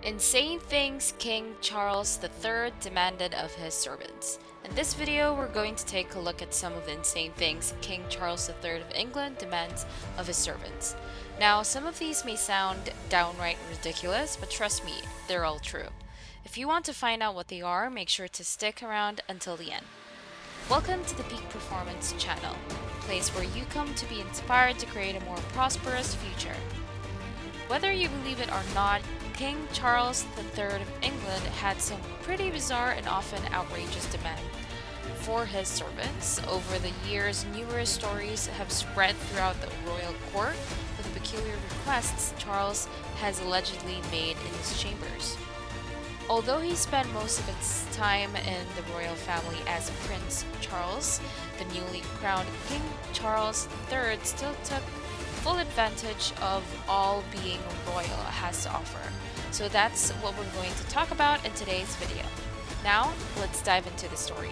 Insane things King Charles III demanded of his servants. In this video, we're going to take a look at some of the insane things King Charles III of England demands of his servants. Now, some of these may sound downright ridiculous, but trust me, they're all true. If you want to find out what they are, make sure to stick around until the end. Welcome to the Peak Performance channel, a place where you come to be inspired to create a more prosperous future. Whether you believe it or not, King Charles III of England had some pretty bizarre and often outrageous demands for his servants. Over the years, numerous stories have spread throughout the royal court with the peculiar requests Charles has allegedly made in his chambers. Although he spent most of his time in the royal family as Prince Charles, the newly crowned King Charles III still took full advantage of all being royal has to offer. So that's what we're going to talk about in today's video. Now, let's dive into the story.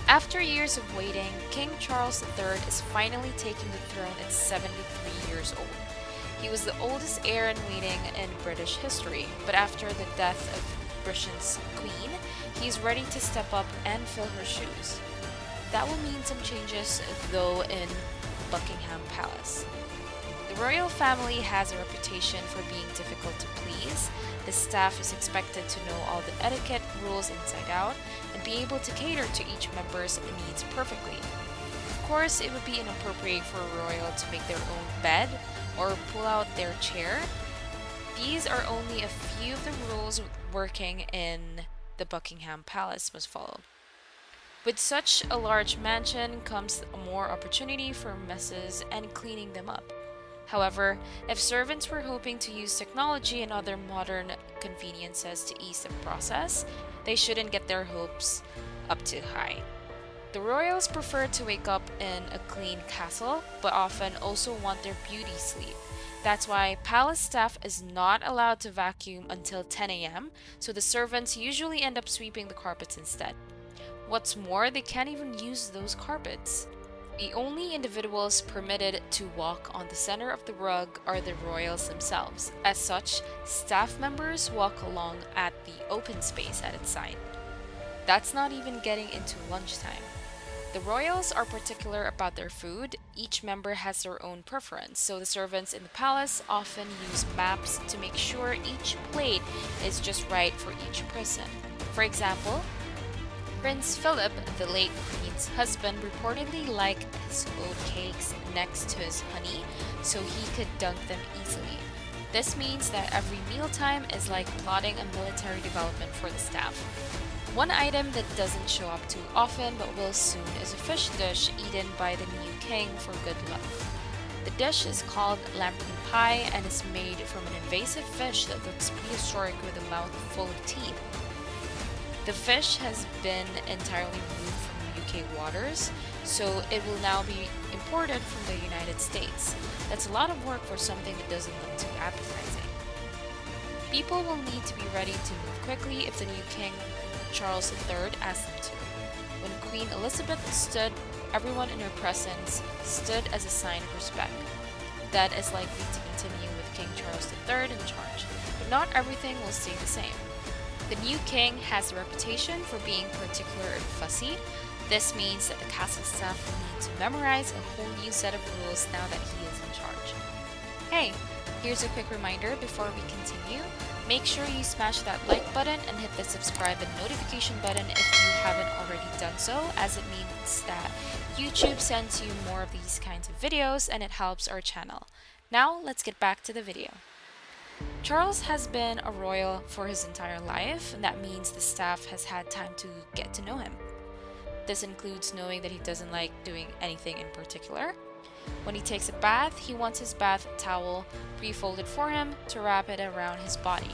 After years of waiting, King Charles III is finally taking the throne at 73 years old. He was the oldest heir in waiting in British history, but after the death of Britain's Queen, he's ready to step up and fill her shoes. That will mean some changes, though, in Buckingham Palace. The royal family has a reputation for being difficult to please. The staff is expected to know all the etiquette rules inside out and be able to cater to each member's needs perfectly. Of course, it would be inappropriate for a royal to make their own bed or pull out their chair. These are only a few of the rules working in the Buckingham Palace must follow. With such a large mansion comes more opportunity for messes and cleaning them up. However, if servants were hoping to use technology and other modern conveniences to ease the process, they shouldn't get their hopes up too high. The royals prefer to wake up in a clean castle, but often also want their beauty sleep. That's why palace staff is not allowed to vacuum until 10 a.m., so the servants usually end up sweeping the carpets instead. What's more, they can't even use those carpets. The only individuals permitted to walk on the center of the rug are the royals themselves. As such, staff members walk along at the open space at its side. That's not even getting into lunchtime. The royals are particular about their food. Each member has their own preference, so the servants in the palace often use maps to make sure each plate is just right for each person. For example, Prince Philip, the late Queen's husband, reportedly liked his oatcakes next to his honey so he could dunk them easily. This means that every mealtime is like plotting a military development for the staff. One item that doesn't show up too often but will soon is a fish dish eaten by the new king for good luck. The dish is called lamprey pie and is made from an invasive fish that looks prehistoric with a mouth full of teeth. The fish has been entirely removed from UK waters, so it will now be imported from the United States. That's a lot of work for something that doesn't look too appetizing. People will need to be ready to move quickly if the new King Charles III asks them to. When Queen Elizabeth stood, everyone in her presence stood as a sign of respect. That is likely to continue with King Charles III in charge, but not everything will stay the same. The new king has a reputation for being particular and fussy. This means that the castle staff will need to memorize a whole new set of rules now that he is in charge. Hey, here's a quick reminder before we continue. Make sure you smash that like button and hit the subscribe and notification button if you haven't already done so, as it means that YouTube sends you more of these kinds of videos and it helps our channel. Now, let's get back to the video. Charles has been a royal for his entire life, and that means the staff has had time to get to know him. This includes knowing that he doesn't like doing anything in particular. When he takes a bath, he wants his bath towel pre-folded for him to wrap it around his body.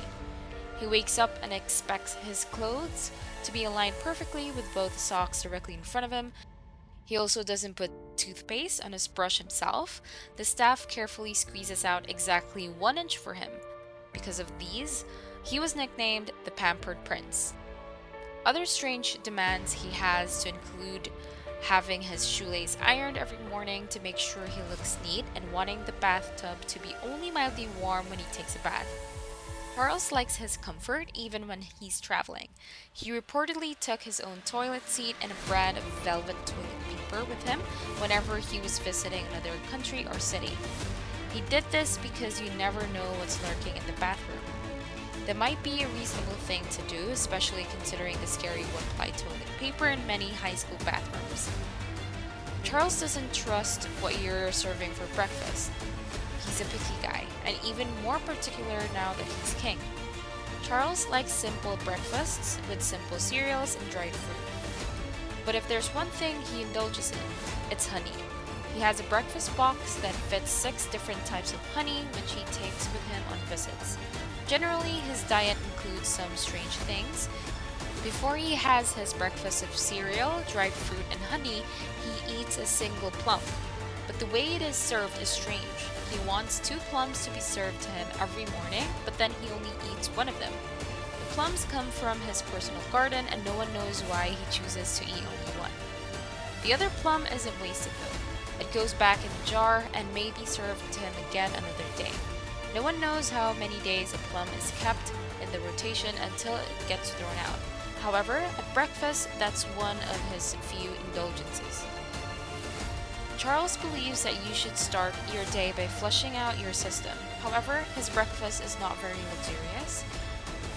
He wakes up and expects his clothes to be aligned perfectly with both socks directly in front of him. He also doesn't put toothpaste on his brush himself. The staff carefully squeezes out exactly 1 inch for him. Because of these, he was nicknamed the Pampered Prince. Other strange demands he has to include having his shoelace ironed every morning to make sure he looks neat and wanting the bathtub to be only mildly warm when he takes a bath. Charles likes his comfort even when he's traveling. He reportedly took his own toilet seat and a brand of velvet toilet paper with him whenever he was visiting another country or city. He did this because you never know what's lurking in the bathroom. That might be a reasonable thing to do, especially considering the scary one-ply toilet paper in many high school bathrooms. Charles doesn't trust what you're serving for breakfast. He's a picky guy, and even more particular now that he's king. Charles likes simple breakfasts with simple cereals and dried fruit. But if there's one thing he indulges in, it's honey. He has a breakfast box that fits 6 different types of honey, which he takes with him on visits. Generally, his diet includes some strange things. Before he has his breakfast of cereal, dried fruit, and honey, he eats a single plum. But the way it is served is strange. He wants 2 plums to be served to him every morning, but then he only eats one of them. The plums come from his personal garden, and no one knows why he chooses to eat only one. The other plum isn't wasted though. It goes back in the jar and may be served to him again another day. No one knows how many days a plum is kept in the rotation until it gets thrown out. However, at breakfast, that's one of his few indulgences. Charles believes that you should start your day by flushing out your system. However, his breakfast is not very luxurious.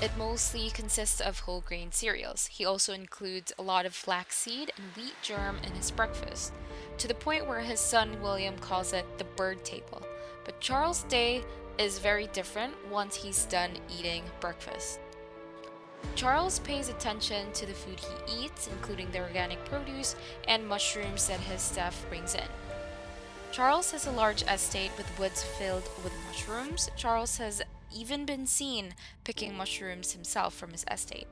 It mostly consists of whole grain cereals. He also includes a lot of flaxseed and wheat germ in his breakfast, to the point where his son William calls it the bird table. But Charles' day is very different once he's done eating breakfast. Charles pays attention to the food he eats, including the organic produce and mushrooms that his staff brings in. Charles has a large estate with woods filled with mushrooms. Charles has even been seen picking mushrooms himself from his estate.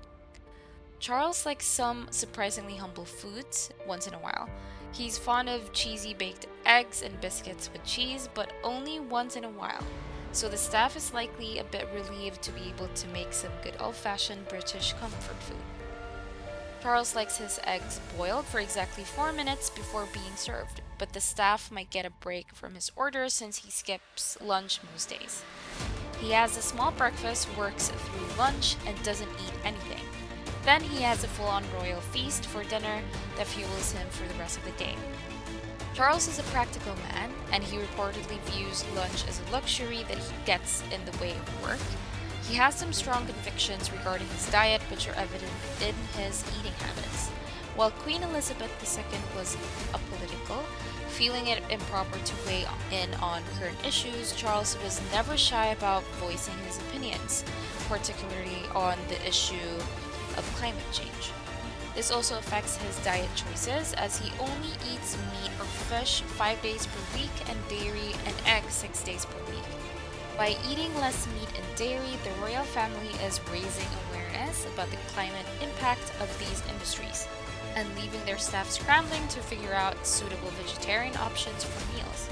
Charles likes some surprisingly humble foods once in a while. He's fond of cheesy baked eggs and biscuits with cheese, but only once in a while. So the staff is likely a bit relieved to be able to make some good old-fashioned British comfort food. Charles likes his eggs boiled for exactly 4 minutes before being served, but the staff might get a break from his orders since he skips lunch most days. He has a small breakfast, works through lunch, and doesn't eat anything. Then he has a full-on royal feast for dinner that fuels him for the rest of the day. Charles is a practical man, and he reportedly views lunch as a luxury that he gets in the way of work. He has some strong convictions regarding his diet, which are evident in his eating habits. While Queen Elizabeth II was apolitical, feeling it improper to weigh in on current issues, Charles was never shy about voicing his opinions, particularly on the issue of climate change. This also affects his diet choices, as he only eats meat or fish 5 days per week and dairy and eggs 6 days per week. By eating less meat and dairy, the royal family is raising awareness about the climate impact of these industries and leaving their staff scrambling to figure out suitable vegetarian options for meals.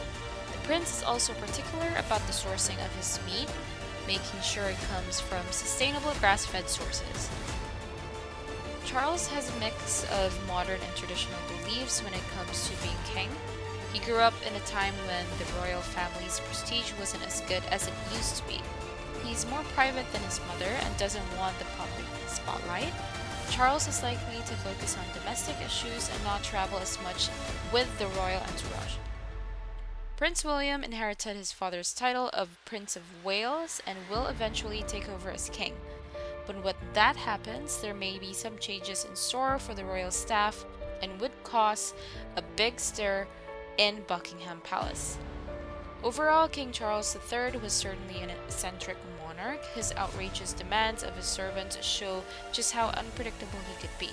The prince is also particular about the sourcing of his meat, making sure it comes from sustainable grass-fed sources. Charles has a mix of modern and traditional beliefs when it comes to being king. He grew up in a time when the royal family's prestige wasn't as good as it used to be. He's more private than his mother and doesn't want the public spotlight. Charles is likely to focus on domestic issues and not travel as much with the royal entourage. Prince William inherited his father's title of Prince of Wales and will eventually take over as king. But when that happens, there may be some changes in store for the royal staff and would cause a big stir in Buckingham Palace. Overall, King Charles III was certainly an eccentric monarch. His outrageous demands of his servants show just how unpredictable he could be.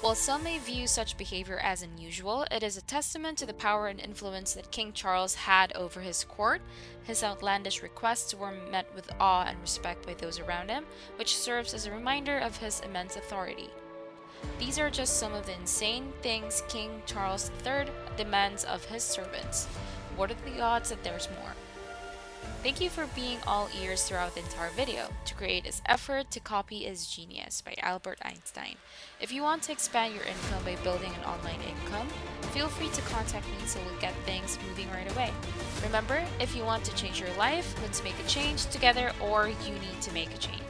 While some may view such behavior as unusual, it is a testament to the power and influence that King Charles had over his court. His outlandish requests were met with awe and respect by those around him, which serves as a reminder of his immense authority. These are just some of the insane things King Charles III demands of his servants. What are the odds that there's more? Thank you for being all ears throughout the entire video. To create is effort, to copy is genius by Albert Einstein. If you want to expand your income by building an online income, feel free to contact me so we'll get things moving right right away. Remember, if you want to change your life, let's make a change together, or you need to make a change.